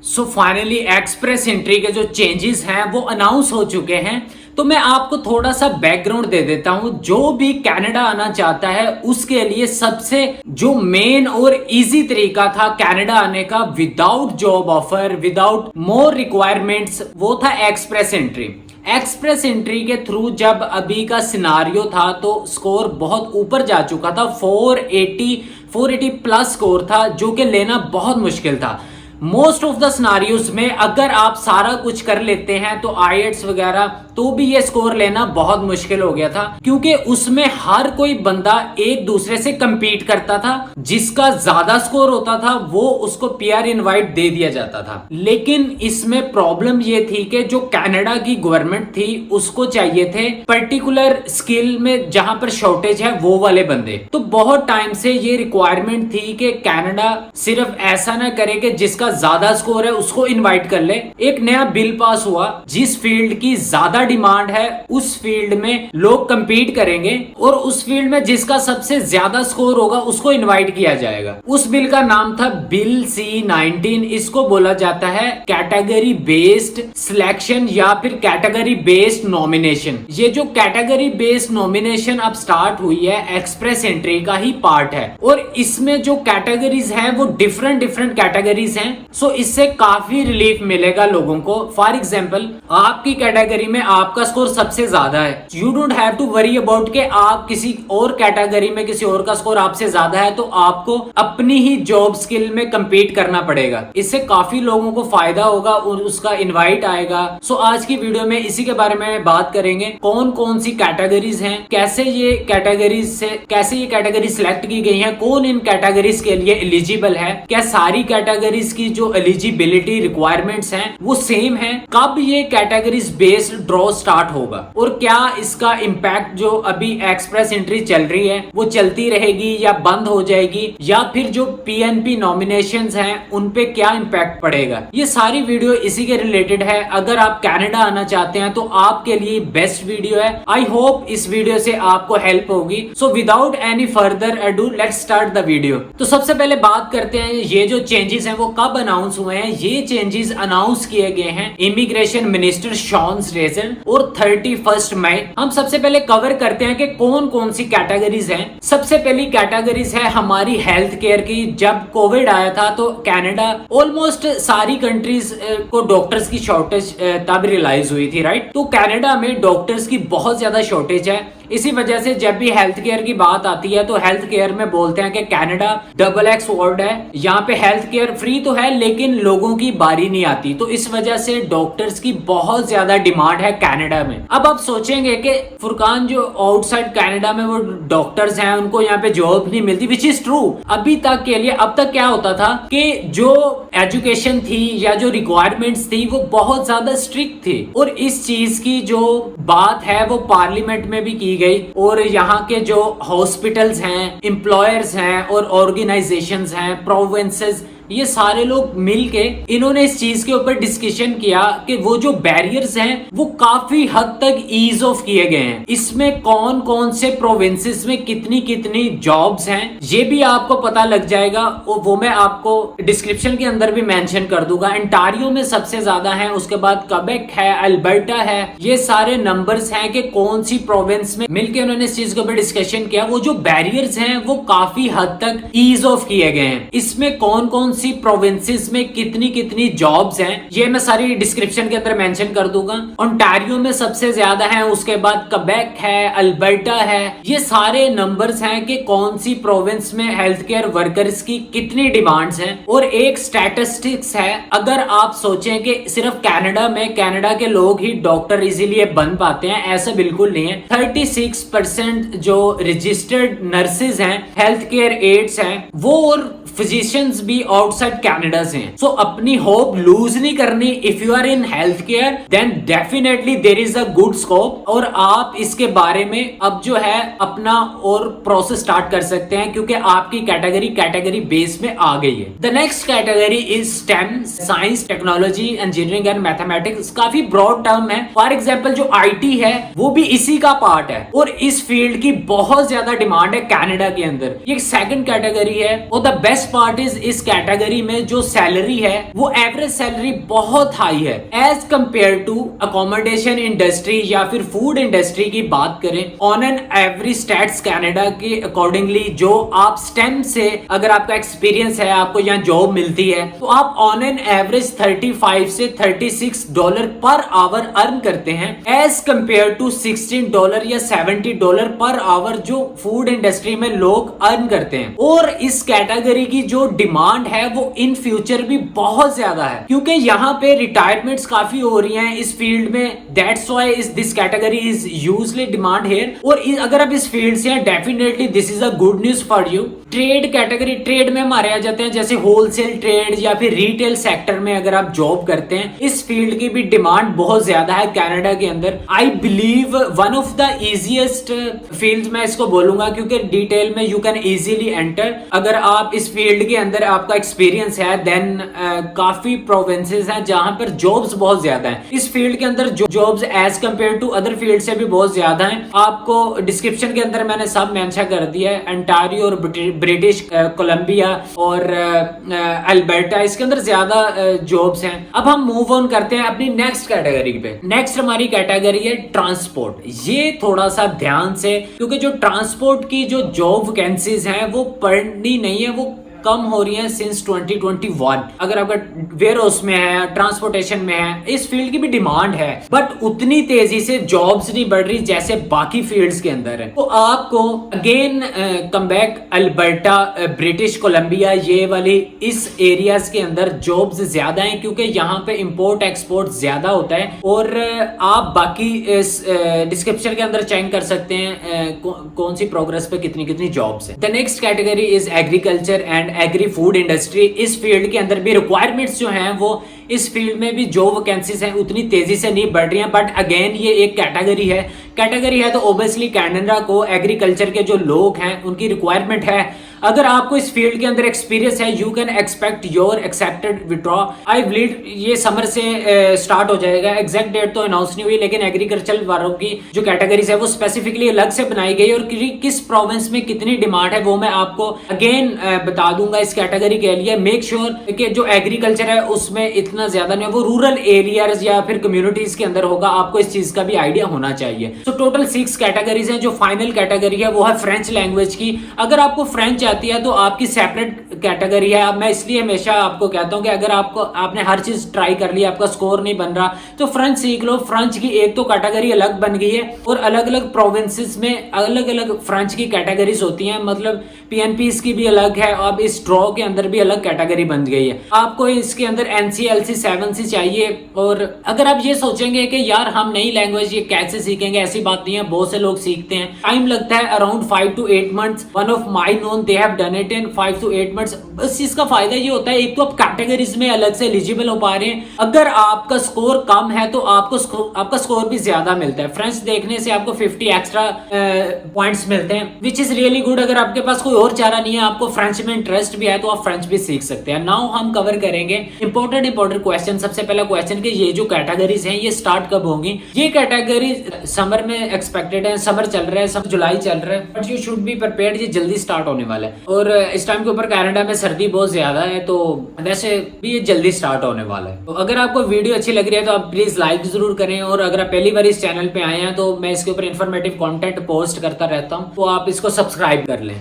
So finally express entry के जो changes हैं वो अनाउंस हो चुके हैं। तो मैं आपको थोड़ा सा बैकग्राउंड दे देता हूं। जो भी कनाडा आना चाहता है उसके लिए सबसे जो मेन और इजी तरीका था कनाडा आने का विदाउट जॉब ऑफर, विदाउट मोर रिक्वायरमेंट्स, वो था एक्सप्रेस एंट्री। एक्सप्रेस एंट्री के थ्रू जब अभी का सिनारियो था तो स्कोर बहुत ऊपर जा चुका था। 480 प्लस स्कोर था जो कि लेना बहुत मुश्किल था। मोस्ट ऑफ द सिनारियोज में अगर आप सारा कुछ कर लेते हैं तो आईएल्ट्स वगैरह, तो भी ये स्कोर लेना बहुत मुश्किल हो गया था, क्योंकि उसमें हर कोई बंदा एक दूसरे से कंपीट करता था। जिसका ज्यादा स्कोर होता था वो उसको पीआर इनवाइट दे दिया जाता था। लेकिन इसमें प्रॉब्लम ये थी कि जो कनाडा की गवर्नमेंट थी उसको चाहिए थे पर्टिकुलर स्किल में जहां पर शॉर्टेज है वो वाले बंदे। तो बहुत टाइम से ये रिक्वायरमेंट थी कि कनाडा सिर्फ ऐसा ना करे कि जिसका ज्यादा स्कोर है उसको इनवाइट कर ले। एक नया बिल पास हुआ, जिस फील्ड की ज्यादा डिमांड है उस फील्ड में लोग कंपीट करेंगे और उस फील्ड में जिसका सबसे ज्यादा स्कोर होगा उसको इनवाइट किया जाएगा। उस बिल का नाम था बिल C-19। इसको बोला जाता है कैटेगरी बेस्ड सिलेक्शन या फिर कैटेगरी बेस्ड नॉमिनेशन। ये जो कैटेगरी बेस्ड नॉमिनेशन अब स्टार्ट हुई है एक्सप्रेस एंट्री का ही पार्ट है, और इसमें जो कैटेगरीज हैं वो डिफरेंट कैटेगरीज हैं। सो इससे काफी रिलीफ मिलेगा लोगों को। फॉर एग्जाम्पल, आपकी कैटेगरी में आपका स्कोर सबसे ज्यादा है, you don't have to worry about के आप किसी और कैटेगरी में किसी और का स्कोर आपसे ज्यादा है तो आपको अपनी ही जॉब स्किल में compete करना पड़ेगा। इससे काफी लोगों को फायदा होगा और उसका इनवाइट आएगा। सो आज की वीडियो में इसी के बारे में बात करेंगे, कौन कौन सी कैटेगरीज हैं, कैसे ये कैटेगरी सिलेक्ट की गई है, कौन इन कैटेगरीज के लिए एलिजिबल है, क्या सारी कैटेगरीज की जो एलिजिबिलिटी रिक्वायरमेंट्स हैं वो सेम है, कब ये कैटेगरीज बेस्ड ड्रॉ स्टार्ट होगा, और क्या इसका इम्पैक्ट जो अभी एक्सप्रेस एंट्री चल रही है वो चलती रहेगी या बंद हो जाएगी, या फिर जो पीएनपी नॉमिनेशंस हैं उन पे क्या इम्पैक्ट पड़ेगा। ये सारी वीडियो इसी के रिलेटेड है। अगर आप कनाडा आना चाहते हैं तो आपके लिए बेस्ट वीडियो है। आई होप इस वीडियो से आपको हेल्प होगी। So without any further ado let's start the video. तो सबसे पहले बात करते हैं ये जो चेंजेस हैं वो कब अनाउंस हुए हैं। ये चेंजेस अनाउंस किए गए हैं इमिग्रेशन मिनिस्टर शॉन स्टेसन और 31 मई। हम सबसे पहले कवर करते हैं कि कौन कौन सी कैटेगरीज हैं। सबसे पहली कैटेगरीज है हमारी हेल्थ केयर की। जब कोविड आया था तो कनाडा ऑलमोस्ट सारी कंट्रीज को डॉक्टर्स की शॉर्टेज तब रियलाइज हुई थी, राइट। तो कनाडा में डॉक्टर्स की बहुत ज्यादा शॉर्टेज है। इसी वजह से जब भी हेल्थ केयर की बात आती है तो हेल्थ केयर में बोलते हैं कि कनाडा XX वर्ड है, यहाँ पे हेल्थ केयर फ्री तो है लेकिन लोगों की बारी नहीं आती। तो इस वजह से डॉक्टर्स की बहुत ज्यादा डिमांड है कनाडा में। अब आप सोचेंगे कि फुरकान जो आउटसाइड कनाडा में वो डॉक्टर्स हैं उनको यहाँ पे जॉब नहीं मिलती, विच इज ट्रू। अभी तक के लिए अब तक क्या होता था कि जो एजुकेशन थी या जो रिक्वायरमेंट्स थी वो बहुत ज्यादा स्ट्रिक्ट थी, और इस चीज की जो बात है वो पार्लियामेंट में भी की गई, और यहाँ के जो हॉस्पिटल्स हैं, एम्प्लॉयर्स हैं और ऑर्गेनाइजेशंस हैं, प्रोविंसेस, ये सारे लोग मिलके इन्होंने इस चीज के ऊपर डिस्कशन किया कि वो जो बैरियर्स हैं वो काफी हद तक ईज ऑफ किए गए हैं। इसमें कौन कौन से प्रोविंसेस में कितनी कितनी जॉब्स हैं ये भी आपको पता लग जाएगा, और वो मैं आपको डिस्क्रिप्शन के अंदर भी मेंशन कर दूंगा। एंटारियो में सबसे ज्यादा है, उसके बाद क्वेबेक है, अल्बर्टा है। ये सारे नंबर्स हैं कि कौन सी प्रोविंस में मिलके उन्होंने इस चीज के ऊपर डिस्कशन किया। वो जो बैरियर्स हैं वो काफी हद तक ईज ऑफ किए गए हैं। इसमें कौन कौन सी प्रोविंसेस में कितनी कितनी जॉब्स हैं ये मैं सारी डिस्क्रिप्शन के अंदर मेंशन कर दूंगा। ओंटारियो में सबसे ज्यादा है, उसके बाद क्वेबेक है, अल्बर्टा है। ये सारे नंबर्स हैं कि कौन सी प्रोविंस में हेल्थ केयर वर्कर्स की कितनी डिमांड्स हैं। और एक स्टैटिस्टिक्स है, अगर आप सोचें कि सिर्फ कनाडा में कनाडा के लोग ही डॉक्टर इजीली बन पाते हैं, ऐसा बिल्कुल नहीं है। 36% जो रजिस्टर्ड नर्सेज हैं, हेल्थ केयर एड्स हैं, वो और फिजिशियंस भी आउटसाइड कनाडा से हैं। सो अपनी होप लूज नहीं करनी। If you are in health care then definitely there is a good scope, और आप इसके बारे में अब जो है अपना और प्रोसेस स्टार्ट कर सकते हैं, क्योंकि आपकी कैटेगरी बेस में आ गई है। The next category is STEM, science, technology, engineering and mathematics. काफी ब्रॉड टर्म है। फॉर एग्जाम्पल जो IT है वो भी इसी का पार्ट है, और इस फील्ड की बहुत ज्यादा डिमांड है कनाडा के अंदर। ये सेकंड कैटेगरी है, और द बेस्ट पार्ट इज इस कैटेगरी कैटेगरी में जो सैलरी है वो एवरेज सैलरी बहुत हाई है as compare to accommodation industry या फिर फूड इंडस्ट्री की बात करें। On an average stats Canada के अकॉर्डिंगली जो आप स्टेम से अगर आपका एक्सपीरियंस है, आपको यहाँ जॉब मिलती है, तो आप ऑन एन एवरेज 35 से $36 पर आवर अर्न करते हैं एज कंपेयर टू $16 या $70 पर आवर जो फूड इंडस्ट्री में लोग अर्न करते हैं। और इस कैटेगरी की जो डिमांड है वो इन फ्यूचर भी बहुत ज्यादा है, क्योंकि यहाँ पे रिटायरमेंट्स काफी हो रही हैं इस फील्ड में। That's why this category is usually demand here. और अगर आप इस फील्ड से हैं, definitely this is a good news for you. Trade category, trade में मारे आ जाते हैं जैसे होलसेल ट्रेड या फिर रिटेल सेक्टर में अगर आप जॉब करते हैं, इस फील्ड की भी डिमांड बहुत ज्यादा है कनाडा के अंदर। I believe one of the easiest field मैं इसको बोलूंगा, क्योंकि डिटेल में यू कैन इजीली एंटर। अगर आप इस फील्ड के अंदर आपका एक्सपीरियंस है, देन काफी प्रोविंसेस हैं जहां पर जॉब्स बहुत ज्यादा हैं। इस फील्ड के अंदर jobs as compare to other field से भी बहुत ज्यादा हैं। आपको डिस्क्रिप्शन के अंदर मैंने सब मेंशन कर दिया है, अंटारियो और ब्रिटिश कोलंबिया और अल्बर्टा, इसके अंदर ज्यादा जॉब्स हैं। अब हम मूव ऑन करते हैं अपनी नेक्स्ट कैटेगरी पे। नेक्स्ट हमारी कैटेगरी है ट्रांसपोर्ट। ये थोड़ा सा ध्यान से, क्योंकि जो ट्रांसपोर्ट की जो जॉब वैकेंसीज हैं वो पढ़नी नहीं है, वो कम हो रही है सिंस 2021। अगर आपका वेयर हाउस में है, ट्रांसपोर्टेशन में है, इस फील्ड की भी डिमांड है, बट उतनी तेजी से जॉब्स नहीं बढ़ रही जैसे बाकी फील्ड्स के अंदर है। तो आपको again come back Alberta, British Columbia, ये वाली इस एरियाज के अंदर जॉब्स ज्यादा हैं, क्योंकि यहाँ पे इंपोर्ट एक्सपोर्ट ज्यादा होता है। और आप बाकी डिस्क्रिप्शन के अंदर चेक कर सकते हैं कौन सी प्रोग्रेस पे कितनी कितनी जॉब्स है। The next category is agriculture and agri food industry. इस फील्ड के अंदर भी रिक्वायरमेंट्स जो हैं वो इस फील्ड में भी जो वैकेंसीज हैं उतनी तेजी से नहीं बढ़ रही हैं, बट अगेन ये एक कैटेगरी है तो ओबियसली कनाडा को एग्रीकल्चर के जो लोग हैं उनकी रिक्वायरमेंट है। अगर आपको इस फील्ड के अंदर एक्सपीरियंस है, you can expect your accepted withdraw. I believe ये समर से स्टार्ट हो जाएगा। एग्जैक्ट डेट तो अनाउंस नहीं हुई, लेकिन एग्रीकल्चर वालों की जो कैटेगरीज है वो स्पेसिफिकली अलग से बनाई गई, और किस प्रोविंस में कितनी डिमांड है वो मैं आपको अगेन बता दूंगा इस कैटेगरी के लिए। मेक श्योर कि जो एग्रीकल्चर है उसमें इतना ज्यादा नहीं, वो रूरल एरियाज या फिर कम्युनिटीज के अंदर होगा। आपको इस चीज का भी आइडिया होना चाहिए। तो टोटल 6 कैटेगरीज हैं। जो फाइनल कैटेगरी है वो है फ्रेंच लैंग्वेज की। अगर आपको फ्रेंच आती है तो आपकी सेपरेट कैटेगरी है। अब मैं इसलिए हमेशा आपको कहता हूं कि अगर आपने हर चीज ट्राई कर ली, आपका स्कोर नहीं बन रहा, तो फ्रेंच सीख लो। फ्रेंच की एक तो कैटेगरी अलग बन गई है, और अलग अलग प्रोविंसेस में अलग अलग फ्रेंच की कैटेगरीज होती हैं। मतलब पीएनपीस की भी अलग है। अब इस ड्रॉ के अंदर भी अलग कैटेगरी बन गई है। आपको इसके अंदर एनसीएलसी 7C चाहिए। और अगर आप ये सोचेंगे कि यार हम नई लैंग्वेज ये कैसे सीखेंगे, ऐसी बात नहीं है, बहुत से लोग सीखते हैं। टाइम लगता है around 5 to 8 months। One of my known they have done it in 5 to 8 months। बस इसका फायदा ये होता है, एक तो आप कैटेगरीज में अलग से एलिजिबल हो पा रहे हैं। अगर आपका स्कोर कम है तो आपका स्कोर भी ज्यादा मिलता है। फ्रेंच देखने से आपको 50 एक्स्ट्रा पॉइंट्स मिलते हैं, विच इज रियली गुड। अगर आपके पास कोई और चारा नहीं है, आपको फ्रेंच में इंटरेस्ट भी है, तो आप फ्रेंच भी सीख सकते हैं। नाउ हम कवर करेंगे इंपॉर्टेंट क्वेश्चन। सबसे पहला क्वेश्चन कि ये जो कैटेगरीज हैं ये स्टार्ट कब होंगी। ये कैटेगरी समर में एक्सपेक्टेड है। समर चल रहा है, सब जुलाई चल रहा है, but you should be prepared, ये जल्दी स्टार्ट होने वाला है। और इस टाइम के ऊपर कनाडा में सर्दी बहुत ज्यादा है, तो वैसे भी ये जल्दी स्टार्ट होने वाला है। तो अगर आपको वीडियो अच्छी लग रही है तो आप प्लीज लाइक जरूर करें, और अगर आप पहली बार इस चैनल पे आए हैं तो मैं इसके ऊपर इन्फॉर्मेटिव कंटेंट पोस्ट करता रहता हूँ, तो आप इसको सब्सक्राइब कर लें।